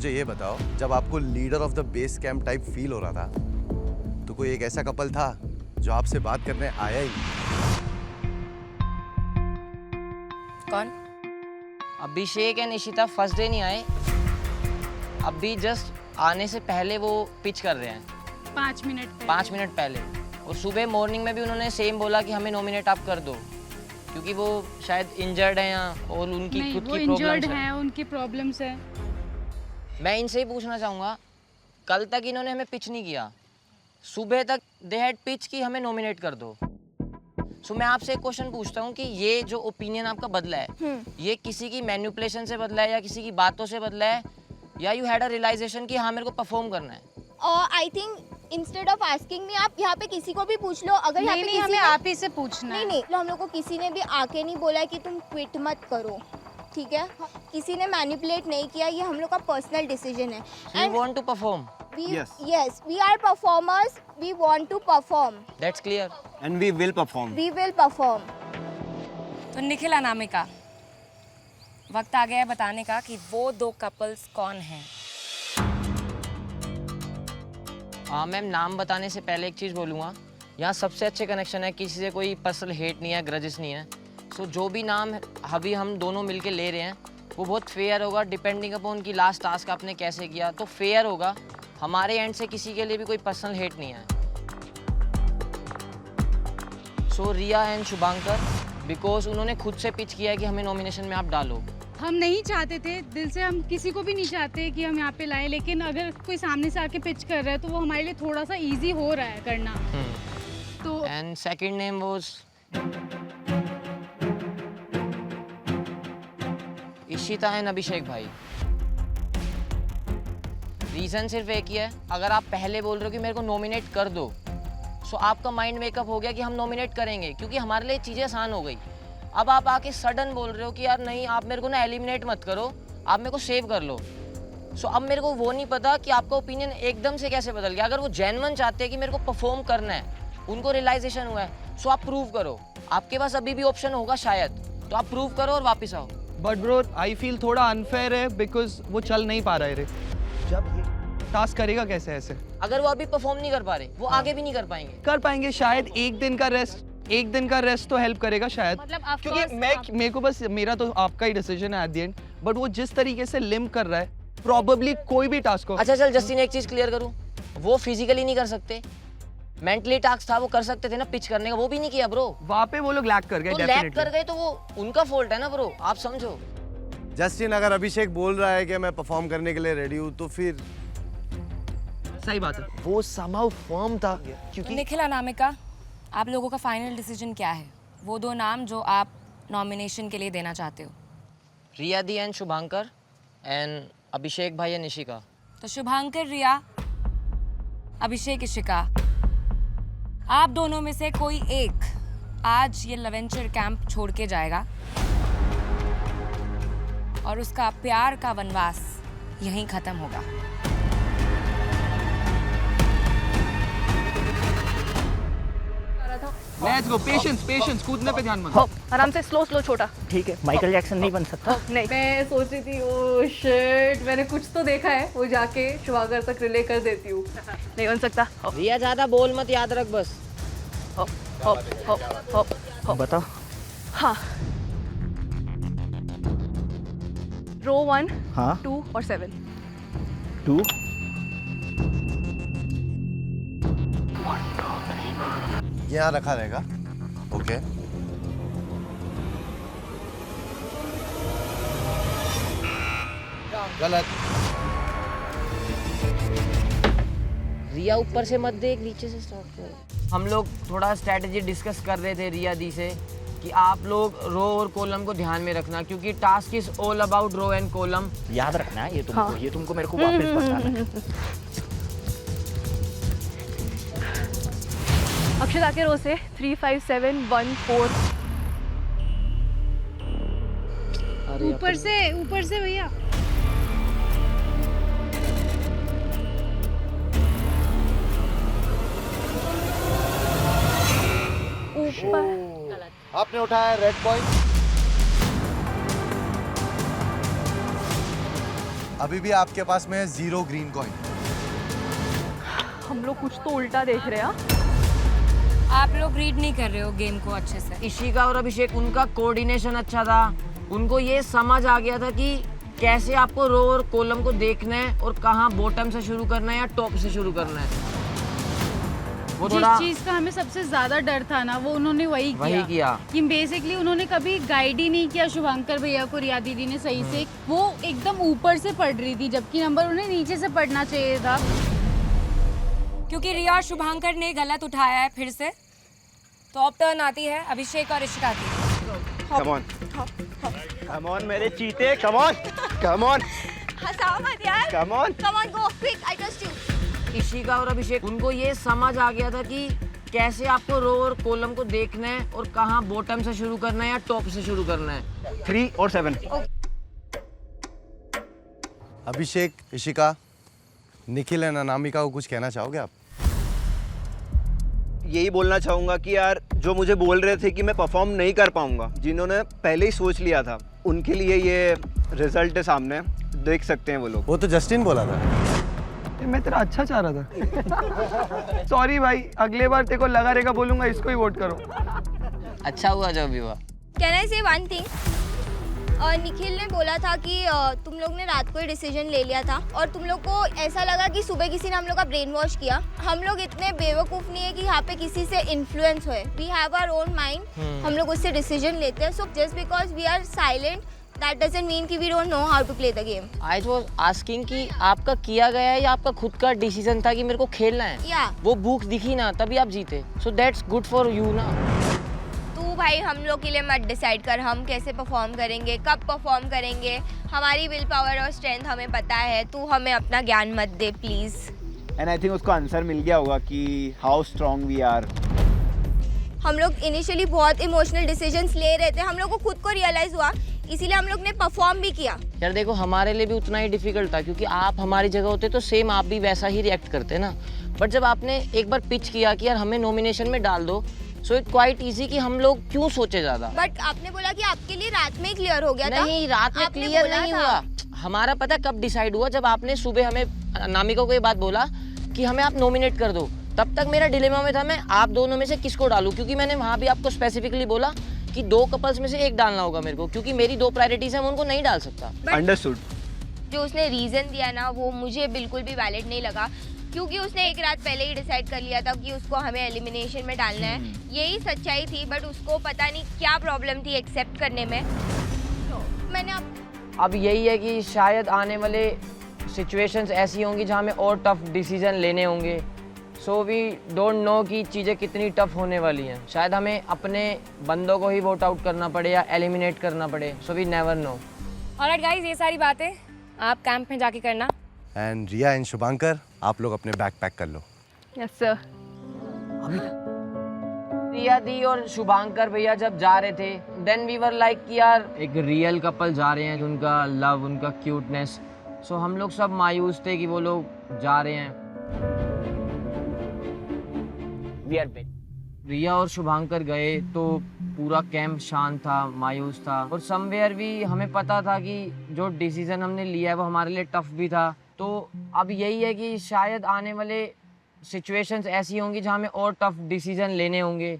मुझे ये बताओ, जब आपको leader of the base camp type feel हो रहा था, तो कोई एक ऐसा कपल था जो आपसे बात करने आया ही नहीं? कौन? अभिषेक एंड इशिता फर्स्ट डे नहीं आए, अभी जस्ट आने से पहले वो पिच कर रहे हैं 5 मिनट पहले। 5 मिनट पहले। और सुबह मॉर्निंग में भी उन्होंने सेम बोला कि हमें नॉमिनेट आप कर दो, क्योंकि वो शायद इंजर्ड हैं और उनकी नहीं, खुद वो की इंजर्ड प्रॉब्लम्स हैं। हैं, उनकी प्रॉब्लम्स है। मैं इनसे ही पूछना चाहूँगा, कल तक इन्होंने हमें पिच नहीं किया, सुबह तक दे हैड पिच की हमें नॉमिनेट कर दो। सो मैं आपसे एक क्वेश्चन पूछता हूँ कि ये जो ओपिनियन आपका बदला है, ये किसी की मैनिपुलेशन से बदला है या किसी की बातों से बदला है, या यू हैड अ रियलाइजेशन कि हाँ मेरे को परफॉर्म करना है? और I think instead of asking me, आप यहाँ पे किसी को भी पूछ लो। अगर यहाँ पे नहीं, किसी हमें ने- आप ही से पूछना नहीं है। नहीं, तो हम लोग को किसी ने भी आके नहीं बोला है कि तुम क्विट मत करो, ठीक है? किसी ने मैनिपुलेट नहीं किया, ये हम लोग का पर्सनल डिसीजन है। You want to perform, yes, we are performers, we want to perform, that's clear. And we will perform. we will perform. तो निखिल अनामिका, वक्त आ गया है बताने का कि वो दो कपल्स कौन हैं। हाँ मैम, नाम बताने से पहले एक चीज़ बोलूँगा, यहाँ सबसे अच्छे कनेक्शन है, किसी से कोई पर्सनल हेट नहीं है, ग्रजेस नहीं है। सो जो भी नाम अभी हम दोनों मिलके ले रहे हैं वो बहुत फेयर होगा, डिपेंडिंग अपॉन कि लास्ट टास्क आपने कैसे किया, तो फेयर होगा। हमारे एंड से किसी के लिए भी कोई पर्सनल हेट नहीं है। सो रिया एंड शुभांकर, बिकॉज उन्होंने खुद से पिच किया है कि हमें नॉमिनेशन में आप डालो। हम नहीं चाहते थे, दिल से हम किसी को भी नहीं चाहते कि हम यहाँ पे लाएं, लेकिन अगर कोई सामने से आके पिच कर रहा है तो वो हमारे लिए थोड़ा सा इजी हो रहा है करना। तो and second name was Ishita and Abhishek भाई। रीज़न सिर्फ एक ही है, अगर आप पहले बोल रहे हो कि मेरे को नॉमिनेट कर दो, सो आपका माइंड मेकअप हो गया कि हम नॉमिनेट करेंगे, क्योंकि हमारे लिए चीज़ें आसान हो गई। अब आप आके सडन बोल रहे हो कि यार नहीं, आप मेरे को ना एलिमिनेट मत करो, आप मेरे को सेव कर लो। सो अब मेरे को वो नहीं पता कि आपका ओपिनियन एकदम से कैसे बदल गया। अगर वो जेन्युइन चाहते हैं कि मेरे को परफॉर्म करना है, उनको रियलाइजेशन हुआ है, सो आप प्रूव करो। आपके पास अभी भी ऑप्शन होगा शायद, तो आप प्रूव करो और वापस आओ। बट ब्रो आई फील थोड़ा अनफेयर है, बिकॉज वो चल नहीं पा रहा है रे। जब ये टास्क करेगा कैसे ऐसे? अगर वो अभी परफॉर्म नहीं कर पा रहे, वो आगे भी नहीं कर पाएंगे। कर पाएंगे शायद, एक दिन का रेस्ट तो हेल्प करेगा शायद। मतलब क्योंकि मेरे को बस, मेरा तो आपका ही डिसीजन है एट द एंड, बट वो जिस तरीके से लिम कर रहा है, प्रॉबेबली कोई भी टास्क हो। अच्छा चल जस्टिन, एक चीज क्लियर करूं, वो फिजिकली नहीं कर सकते, मेंटली टास्क था, वो कर सकते थे ना पिच करने का, वो भी नहीं किया ब्रो। वहाँ पे वो लोग लैग कर गए, तो लैग कर गए तो वो उनका फॉल्ट है ना ब्रो, आप समझो। जस्टिन, अगर अभिषेक बोल रहा है कि मैं परफॉर्म करने के लिए रेडी हूँ, तो फिर सही बात है। वो somehow firm था, तो क्योंकि निखिल अनामिका, आप लोगों का फाइनल डिसीजन क्या है? वो दो नाम जो आप नॉमिनेशन के लिए देना चाहते हो। रिया दी एंड शुभांकर एंड अभिषेक भाई एंड निशिका। तो शुभांकर रिया, अभिषेक इशिका, आप दोनों में से कोई एक आज ये लवेंचर कैंप छोड़ के जाएगा और उसका प्यार का वनवास यहीं खत्म होगा। लेट्स गो, पेशेंस, कूदने पे ध्यान मत। आराम से, स्लो छोटा। ठीक है, माइकल जैक्सन नहीं बन सकता। नहीं, मैं सोच रही थी ओ शिट, मैंने कुछ तो देखा है, वो जाके शुभाकर तक रिले कर देती हूँ। नहीं बन सकता। रिया ज्यादा बोल मत, याद रख बस। बताओ। हाँ, रो 1, हाँ 2 और 7। 2 यहाँ रखा रहेगा। ओके, गलत। रिया ऊपर से मत देख, नीचे से स्टार्ट कर। हम लोग थोड़ा स्ट्रेटजी डिस्कस कर रहे थे रिया दी से कि आप लोग रो और कॉलम को ध्यान में रखना, क्योंकि task is all about row and column. याद रखना है ये तुमको। हाँ। ये तुमको मेरे को वापस बताना है। अक्षता के रो से 3, 5, 7, 1, 4। ऊपर से भैया। ऊपर। आपने उठाया रेड पॉइंट। अभी भी आपके पास में है 0 ग्रीन कॉइन। हम लोग कुछ तो उल्टा देख रहे हैं हाँ? आप लोग रीड नहीं कर रहे हो गेम को अच्छे से। इशिका और अभिषेक, उनका कोऑर्डिनेशन अच्छा था। उनको ये समझ आ गया था कि कैसे आपको रो और कॉलम को देखना है और कहाँ बॉटम से शुरू करना है या टॉप से शुरू करना है। वो जिस थोड़ा चीज का हमें सबसे ज्यादा डर था ना, वो उन्होंने वही किया कि बेसिकली उन्होंने कभी गाइड ही नहीं किया शुभांकर भैया को। रिया दीदी ने सही से, वो एकदम ऊपर से पढ़ रही थी, जबकि नंबर उन्हें नीचे से पढ़ना चाहिए था। क्योंकि रिया और शुभांकर ने गलत उठाया है फिर से, तो अब टर्न आती है अभिषेक और इशिका की। Come on. Come on मेरे चीते, come on. Come on. हंसाओ मत यार। Come on. Come on, go quick, I trust you. Ishika और अभिषेक, उनको ये समझ आ गया था कि कैसे आपको रो और कॉलम को देखना है और कहाँ बॉटम से शुरू करना है या टॉप से शुरू करना है। 3 और 7. अभिषेक, इशिका, निखिल एंड अनामिका को कुछ कहना चाहोगे आप? यही बोलना चाहूँगा कि यार जो मुझे बोल रहे थे कि मैं परफॉर्म नहीं कर पाऊँगा, जिन्होंने पहले ही सोच लिया था, उनके लिए ये रिजल्ट है सामने, देख सकते हैं वो लोग। वो तो जस्टिन बोला था। मैं तेरा अच्छा चाह रहा था। सॉरी भाई, अगले बार तेरे को लगा रहेगा बोलूंगा इसको ही वोट करो। अच्छा हुआ जो भी हुआ। कैन आई से वन थिंग? निखिल ने बोला था कि तुम लोग ने रात को ही डिसीजन ले लिया था और तुम लोग को ऐसा लगा कि सुबह किसी ने हम लोग का ब्रेन वॉश किया। हम लोग इतने बेवकूफ़ नहीं है कि यहाँ पे किसी से इन्फ्लुएंस होए। We have our own mind, हम लोग उससे डिसीजन लेते हैं। So just because we are silent that doesn't mean कि we don't know how to play the game. I was asking कि आपका किया गया है या आपका खुद का डिसीजन था कि मेरे को खेलना है। या वो भूख दिखी ना, तभी आप जीते। So that's good for you ना। तू भाई हम लोग के लिए मत डिसाइड कर हम कैसे परफॉर्म करेंगे, कब परफॉर्म करेंगे। हमारी विल पावर और स्ट्रेंथ हमें पता है। तू हमें अपना ज्ञान मत दे प्लीज़। एंड आई थिंक उसको आंसर मिल गया होगा कि हाउ स्ट्रॉन्ग वी आर। हम लोग इनिशियली बहुत इमोशनल डिसीजंस ले रहे थे, हम लोग को खुद को रियलाइज हुआ, इसीलिए हम लोग ने परफॉर्म भी किया। यार देखो, हमारे लिए भी उतना ही डिफिकल्ट था क्योंकि आप हमारी जगह होते तो सेम आप भी वैसा ही रिएक्ट करते ना। बट जब आपने एक बार पिच किया कि यार हमें नॉमिनेशन में डाल दो, सो इट क्वाइट इजी कि हम लोग क्यों सोचे ज़्यादा। बट आपने बोला कि आपके लिए रात में ही क्लियर हो गया था। नहीं, रात में आपने क्लियर बोला नहीं था। हुआ। हमारा पता कब डिसाइड हुआ, जब आपने सुबह हमें अनामिका को ये बात बोला कि हमें आप नॉमिनेट कर दो। तब तक मेरा डिलेमा में था मैं आप दोनों में से किसको डालूं, क्योंकि मैंने वहाँ भी आपको स्पेसिफिकली बोला कि 2 कपल्स में से एक डालना होगा मेरे को, क्योंकि मेरी 2 प्रायोरिटीज हैं, मैं उनको नहीं डाल सकता। अंडरस्टूड। जो उसने रीजन दिया ना वो मुझे बिल्कुल भी वैलिड नहीं लगा, क्योंकि उसने एक रात पहले ही डिसाइड कर लिया था कि उसको हमें एलिमिनेशन में डालना है। यही सच्चाई थी, बट उसको पता नहीं क्या प्रॉब्लम थी एक्सेप्ट करने में। तो मैंने अब यही है कि शायद आने वाले सिचुएशंस ऐसी होंगी जहाँ हमें और टफ डिसीजन लेने होंगे। सो वी डोंट नो कि चीज़ें कितनी टफ होने वाली हैं। शायद हमें अपने बंदों को ही वोट आउट करना पड़े या एलिमिनेट करना पड़े। So we never know. Alright guys, ये सारी बातें आप कैंप में जाके करना। एंड रिया एंड शुभांकर, आप लोग अपने बैग पैक कर लो। Yes sir. रिया दी और शुभांकर भैया जब जा रहे थे, देन वी वर लाइक कि यार एक रियल कपल जा रहे हैं, उनका लव, उनका क्यूटनेस। सो हम लोग सब मायूस थे कि वो लोग जा रहे हैं। We are bed. रिया और शुभांकर गए तो पूरा कैंप शांत था, मायूस था, और समवेयर भी हमें पता था कि जो डिसीजन हमने लिया है वो हमारे लिए टफ भी था। तो अब यही है कि शायद आने वाले सिचुएशंस ऐसी होंगी जहाँ हमें और टफ डिसीजन लेने होंगे।